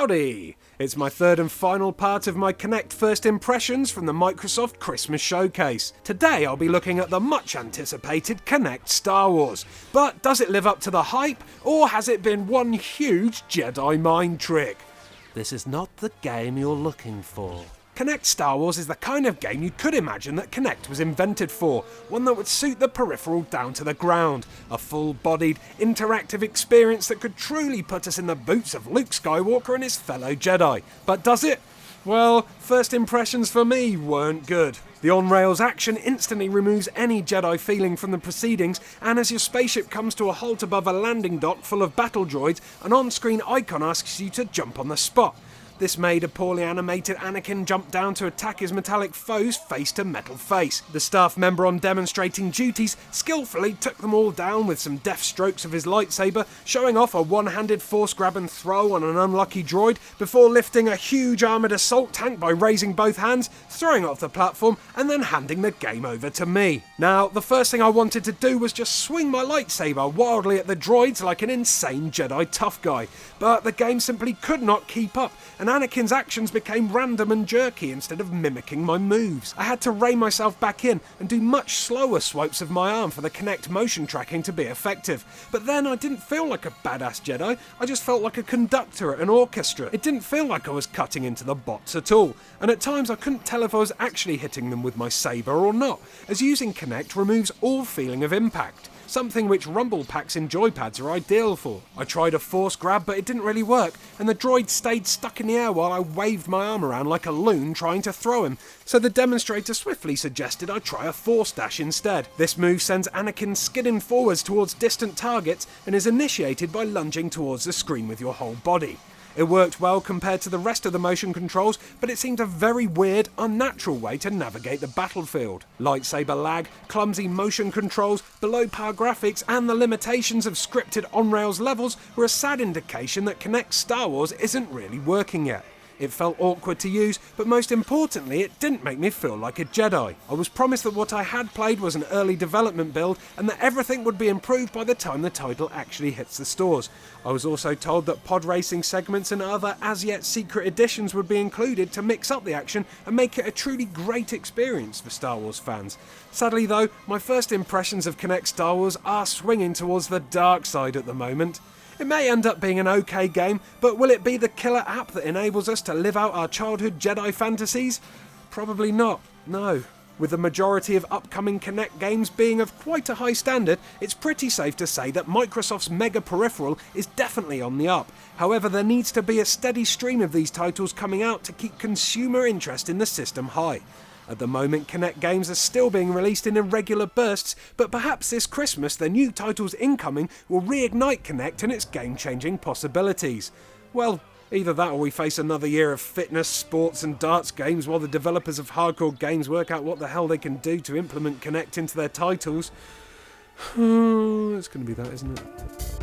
Howdy! It's my third and final part of my Kinect first impressions from the Microsoft Christmas Showcase. Today I'll be looking at the much anticipated Kinect Star Wars. But does it live up to the hype, or has it been one huge Jedi mind trick? This is not the game you're looking for. Kinect Star Wars is the kind of game you could imagine that Kinect was invented for, one that would suit the peripheral down to the ground, a full-bodied, interactive experience that could truly put us in the boots of Luke Skywalker and his fellow Jedi. But does it? Well, first impressions for me weren't good. The on-rails action instantly removes any Jedi feeling from the proceedings, and as your spaceship comes to a halt above a landing dock full of battle droids, an on-screen icon asks you to jump on the spot. This made a poorly animated Anakin jump down to attack his metallic foes face to metal face. The staff member on demonstrating duties skillfully took them all down with some deft strokes of his lightsaber, showing off a one-handed force grab and throw on an unlucky droid before lifting a huge armoured assault tank by raising both hands, throwing it off the platform and then handing the game over to me. Now, the first thing I wanted to do was just swing my lightsaber wildly at the droids like an insane Jedi tough guy, but the game simply could not keep up, and Anakin's actions became random and jerky instead of mimicking my moves. I had to rein myself back in and do much slower swipes of my arm for the Kinect motion tracking to be effective. But then I didn't feel like a badass Jedi, I just felt like a conductor at an orchestra. It didn't feel like I was cutting into the bots at all, and at times I couldn't tell if I was actually hitting them with my saber or not, as using Kinect removes all feeling of impact. Something which rumble packs in joypads are ideal for. I tried a force grab, but it didn't really work, and the droid stayed stuck in the air while I waved my arm around like a loon trying to throw him, so the demonstrator swiftly suggested I try a force dash instead. This move sends Anakin skidding forwards towards distant targets and is initiated by lunging towards the screen with your whole body. It worked well compared to the rest of the motion controls, but it seemed a very weird, unnatural way to navigate the battlefield. Lightsaber lag, clumsy motion controls, below par graphics, and the limitations of scripted on-rails levels were a sad indication that Kinect Star Wars isn't really working yet. It felt awkward to use, but most importantly, it didn't make me feel like a Jedi. I was promised that what I had played was an early development build, and that everything would be improved by the time the title actually hits the stores. I was also told that pod racing segments and other as-yet secret editions would be included to mix up the action and make it a truly great experience for Star Wars fans. Sadly though, my first impressions of Kinect Star Wars are swinging towards the dark side at the moment. It may end up being an okay game, but will it be the killer app that enables us to live out our childhood Jedi fantasies? Probably not, no. With the majority of upcoming Kinect games being of quite a high standard, it's pretty safe to say that Microsoft's mega peripheral is definitely on the up. However, there needs to be a steady stream of these titles coming out to keep consumer interest in the system high. At the moment, Kinect games are still being released in irregular bursts, but perhaps this Christmas the new titles incoming will reignite Kinect and its game-changing possibilities. Well, either that or we face another year of fitness, sports and darts games while the developers of hardcore games work out what the hell they can do to implement Kinect into their titles. It's going to be that, isn't it?